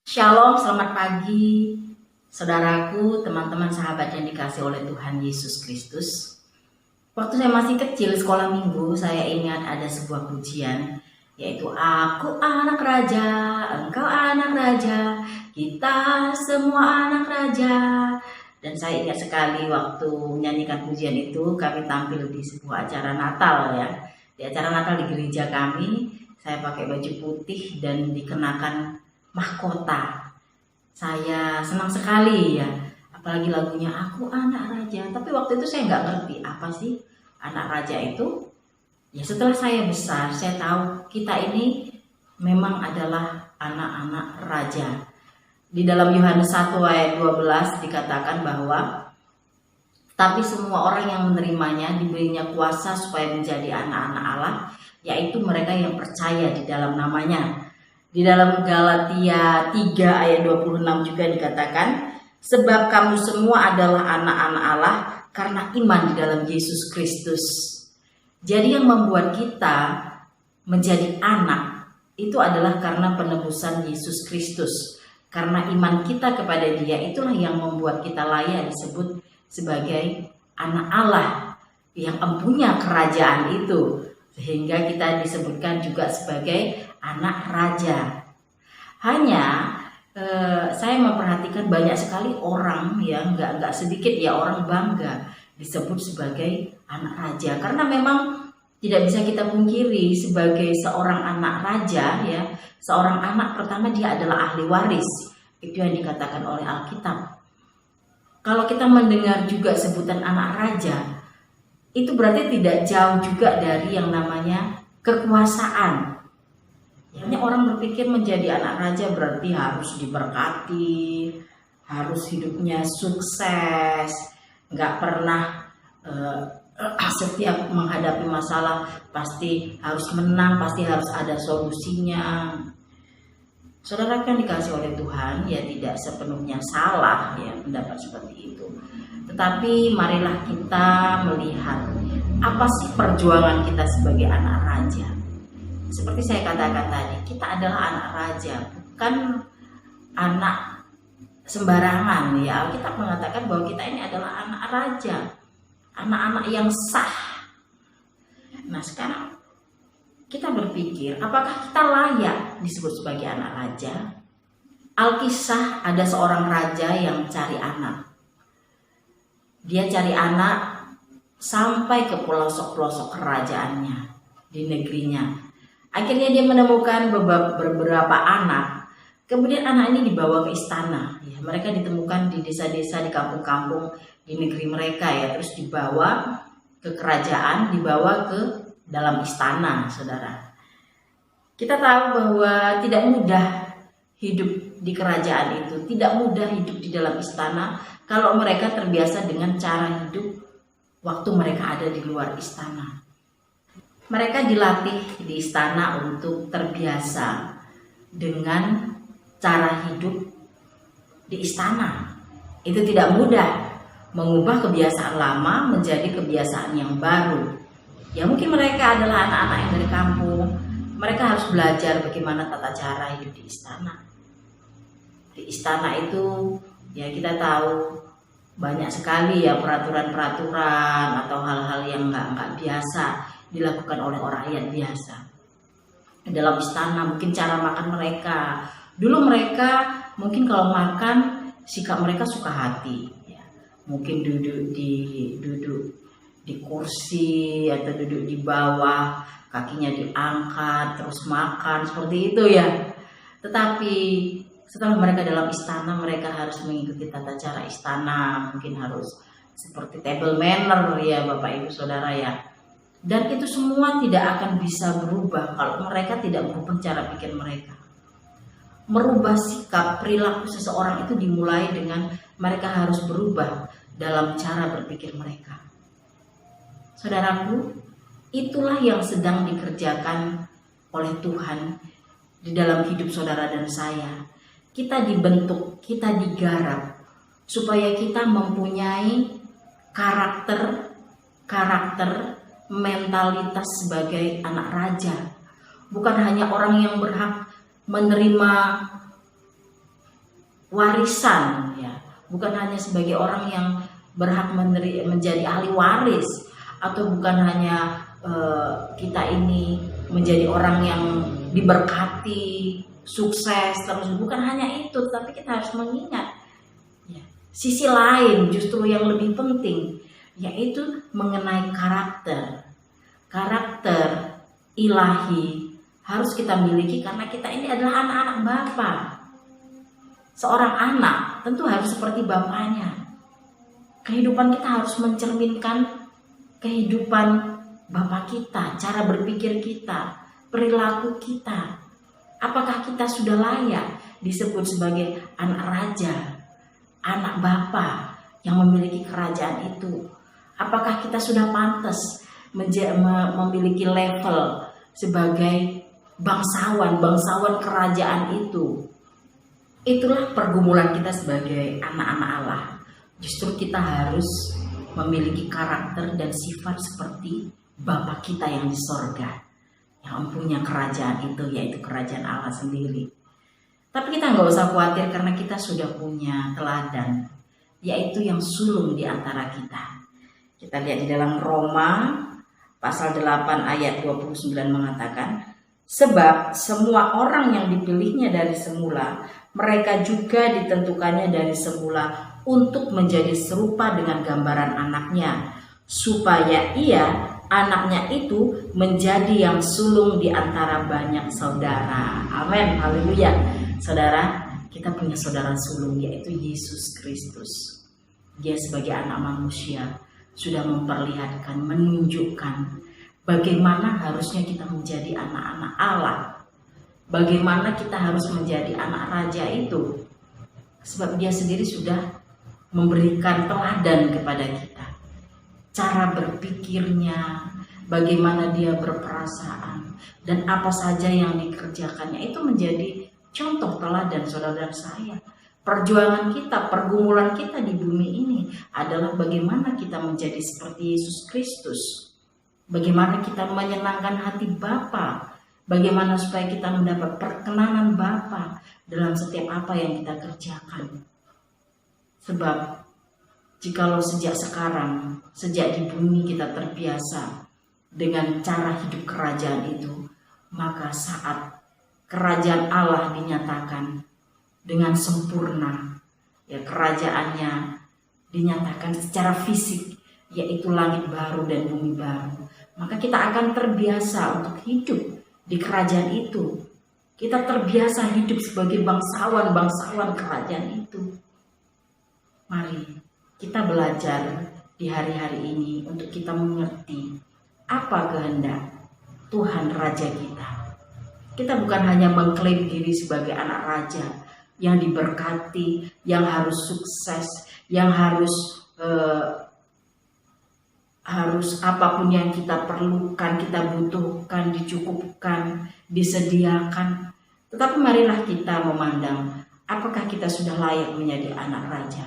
Shalom, selamat pagi, saudaraku, teman-teman, sahabat yang dikasih oleh Tuhan Yesus Kristus. Waktu saya masih kecil, sekolah minggu, saya ingat ada sebuah pujian, yaitu Aku anak raja, engkau anak raja, kita semua anak raja. Dan saya ingat sekali waktu menyanyikan pujian itu, kami tampil di sebuah acara Natal ya. Di acara Natal di gereja kami, saya pakai baju putih dan dikenakan mahkota. Saya senang sekali ya, apalagi lagunya Aku Anak Raja. Tapi waktu itu saya nggak ngerti apa sih anak raja itu. Ya setelah saya besar, saya tahu kita ini memang adalah anak-anak raja. Di dalam Yohanes 1 ayat 12 dikatakan bahwa tapi semua orang yang menerimanya diberinya kuasa supaya menjadi anak-anak Allah, yaitu mereka yang percaya di dalam namanya. Di dalam Galatia 3 ayat 26 juga dikatakan, sebab kamu semua adalah anak-anak Allah karena iman di dalam Yesus Kristus. Jadi yang membuat kita menjadi anak itu adalah karena penebusan Yesus Kristus. Karena iman kita kepada Dia, itulah yang membuat kita layak disebut sebagai anak Allah yang empunya kerajaan itu. Sehingga kita disebutkan juga sebagai anak raja. Hanya saya memperhatikan banyak sekali orang yang nggak sedikit ya orang bangga disebut sebagai anak raja, karena memang tidak bisa kita pungkiri sebagai seorang anak raja ya, seorang anak pertama dia adalah ahli waris, itu yang dikatakan oleh Alkitab. Kalau kita mendengar juga sebutan anak raja, itu berarti tidak jauh juga dari yang namanya kekuasaan. Hanya orang berpikir menjadi anak raja berarti harus diberkati, harus hidupnya sukses, nggak pernah setiap menghadapi masalah pasti harus menang, pasti harus ada solusinya. Saudara kan dikasih oleh Tuhan, ya tidak sepenuhnya salah ya pendapat seperti itu. Tetapi marilah kita melihat apa sih perjuangan kita sebagai anak raja. Seperti saya katakan tadi, kita adalah anak raja, bukan anak sembarangan ya. Alkitab mengatakan bahwa kita ini adalah anak raja, anak-anak yang sah. Nah sekarang kita berpikir, apakah kita layak disebut sebagai anak raja? Alkisah ada seorang raja yang cari anak. Dia cari anak sampai ke pelosok-pelosok kerajaannya, di negerinya. Akhirnya dia menemukan beberapa anak. Kemudian anak ini dibawa ke istana. Ya, mereka ditemukan di desa-desa, di kampung-kampung, di negeri mereka ya. Terus dibawa ke kerajaan, dibawa ke dalam istana, saudara. Kita tahu bahwa tidak mudah hidup di kerajaan itu, tidak mudah hidup di dalam istana kalau mereka terbiasa dengan cara hidup waktu mereka ada di luar istana. Mereka dilatih di istana untuk terbiasa dengan cara hidup di istana. Itu tidak mudah mengubah kebiasaan lama menjadi kebiasaan yang baru. Ya mungkin mereka adalah anak-anak yang dari kampung. Mereka harus belajar bagaimana tata cara hidup di istana. Di istana itu ya kita tahu banyak sekali ya peraturan-peraturan atau hal-hal yang nggak biasa dilakukan oleh orang rakyat biasa. Dalam istana mungkin cara makan mereka. Dulu mereka mungkin kalau makan sikap mereka suka hati. Ya. Mungkin duduk di kursi atau duduk di bawah, kakinya diangkat terus makan seperti itu ya. Tetapi setelah mereka dalam istana, mereka harus mengikuti tata cara istana, mungkin harus seperti table manner ya Bapak Ibu Saudara ya. Dan itu semua tidak akan bisa berubah kalau mereka tidak merubah cara pikir mereka. Merubah sikap perilaku seseorang itu dimulai dengan mereka harus berubah dalam cara berpikir mereka. Saudaraku, itulah yang sedang dikerjakan oleh Tuhan di dalam hidup saudara dan saya. Kita dibentuk, kita digarap supaya kita mempunyai karakter mentalitas sebagai anak raja. Bukan hanya orang yang berhak menerima warisan, ya, bukan hanya sebagai orang yang berhak menjadi ahli waris, atau bukan hanya kita ini menjadi orang yang diberkati, sukses terus, bukan hanya itu, tapi kita harus mengingat ya, sisi lain justru yang lebih penting, yaitu mengenai karakter ilahi harus kita miliki, karena kita ini adalah anak-anak Bapa. Seorang anak tentu harus seperti bapaknya. Kehidupan kita harus mencerminkan kehidupan Bapa kita, cara berpikir kita, perilaku kita. Apakah kita sudah layak disebut sebagai anak raja, anak Bapa yang memiliki kerajaan itu? Apakah kita sudah pantas memiliki level sebagai bangsawan kerajaan itu? Itulah pergumulan kita sebagai anak-anak Allah. Justru kita harus memiliki karakter dan sifat seperti Bapa kita yang di sorga, yang mempunyai kerajaan itu, yaitu kerajaan Allah sendiri. Tapi kita nggak usah khawatir, karena kita sudah punya teladan, yaitu yang sulung di antara kita. Kita lihat di dalam Roma pasal 8 ayat 29 mengatakan, sebab semua orang yang dipilihnya dari semula, mereka juga ditentukannya dari semula untuk menjadi serupa dengan gambaran anaknya, supaya anaknya itu menjadi yang sulung di antara banyak saudara. Amin, haleluya. Saudara, kita punya saudara sulung, yaitu Yesus Kristus. Dia sebagai anak manusia sudah memperlihatkan, menunjukkan bagaimana harusnya kita menjadi anak-anak Allah, bagaimana kita harus menjadi anak raja itu. Sebab dia sendiri sudah memberikan teladan kepada kita, cara berpikirnya, bagaimana dia berperasaan, dan apa saja yang dikerjakannya itu menjadi contoh teladan saudara saya. Perjuangan kita, pergumulan kita di bumi ini adalah bagaimana kita menjadi seperti Yesus Kristus, bagaimana kita menyenangkan hati Bapa, bagaimana supaya kita mendapat perkenanan Bapa dalam setiap apa yang kita kerjakan. Sebab jikalau sejak sekarang, sejak di bumi kita terbiasa dengan cara hidup kerajaan itu, maka saat kerajaan Allah dinyatakan dengan sempurna, ya, kerajaannya dinyatakan secara fisik, yaitu langit baru dan bumi baru, maka kita akan terbiasa untuk hidup di kerajaan itu. Kita terbiasa hidup sebagai bangsawan kerajaan itu. Mari kita belajar di hari-hari ini untuk kita mengerti apa kehendak Tuhan Raja kita. Kita bukan hanya mengklaim diri sebagai anak raja yang diberkati, yang harus sukses, yang harus apapun yang kita perlukan, kita butuhkan, dicukupkan, disediakan. Tetapi marilah kita memandang apakah kita sudah layak menjadi anak raja.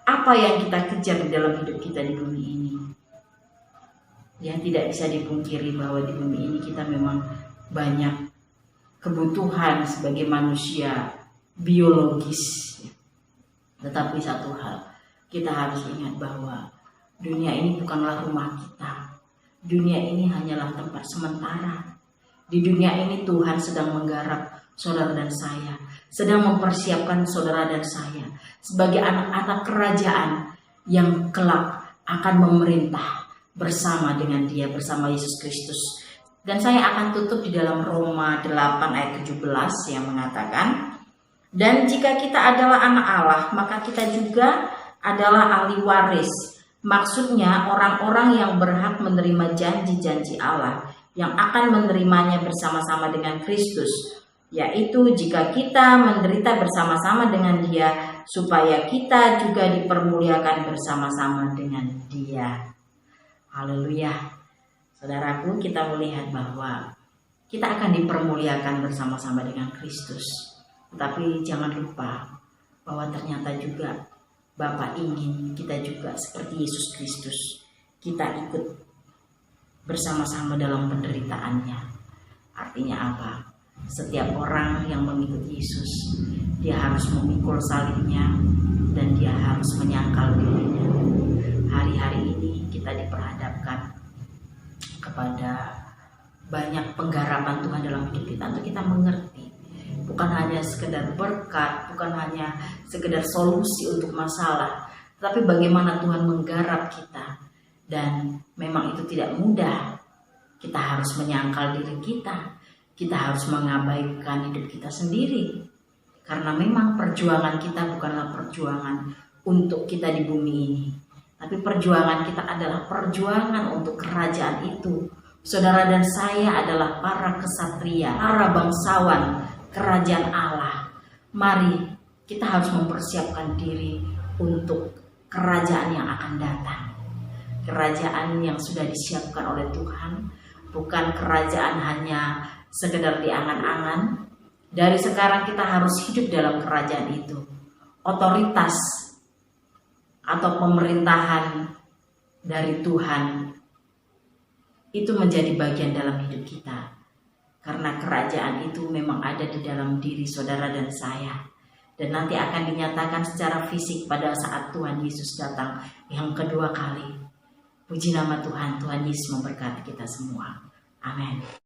Apa yang kita kejar di dalam hidup kita di bumi ini. Yang tidak bisa dipungkiri bahwa di bumi ini kita memang banyak kebutuhan sebagai manusia biologis. Tetapi satu hal, kita harus ingat bahwa dunia ini bukanlah rumah kita. Dunia ini hanyalah tempat sementara. Di dunia ini Tuhan sedang menggarap saudara dan saya, sedang mempersiapkan saudara dan saya sebagai anak-anak kerajaan yang kelak akan memerintah bersama dengan Dia, bersama Yesus Kristus. Dan saya akan tutup di dalam Roma 8 ayat 17 yang mengatakan, dan jika kita adalah anak Allah, maka kita juga adalah ahli waris. Maksudnya orang-orang yang berhak menerima janji-janji Allah, yang akan menerimanya bersama-sama dengan Kristus, yaitu jika kita menderita bersama-sama dengan Dia, supaya kita juga dipermuliakan bersama-sama dengan Dia. Haleluya. Saudaraku, kita melihat bahwa kita akan dipermuliakan bersama-sama dengan Kristus. Tetapi jangan lupa bahwa ternyata juga Bapa ingin kita juga seperti Yesus Kristus, kita ikut bersama-sama dalam penderitaannya. Artinya apa? Setiap orang yang mengikuti Yesus, dia harus memikul salibnya dan dia harus menyangkal dirinya. Hari-hari ini kita diperhadapkan kepada banyak penggarapan Tuhan dalam hidup kita untuk kita mengerti. Bukan hanya sekedar berkat, bukan hanya sekedar solusi untuk masalah, tapi bagaimana Tuhan menggarap kita. Dan memang itu tidak mudah. Kita harus menyangkal diri kita. Kita harus mengabaikan hidup kita sendiri. Karena memang perjuangan kita bukanlah perjuangan untuk kita di bumi ini. Tapi perjuangan kita adalah perjuangan untuk kerajaan itu. Saudara dan saya adalah para kesatria, para bangsawan kerajaan Allah. Mari kita harus mempersiapkan diri untuk kerajaan yang akan datang. Kerajaan yang sudah disiapkan oleh Tuhan, bukan kerajaan hanya sekedar di angan-angan. Dari sekarang kita harus hidup dalam kerajaan itu. Otoritas atau pemerintahan dari Tuhan itu menjadi bagian dalam hidup kita. Karena kerajaan itu memang ada di dalam diri saudara dan saya. Dan nanti akan dinyatakan secara fisik pada saat Tuhan Yesus datang yang kedua kali. Puji nama Tuhan, Tuhan Yesus memberkati kita semua. Amin.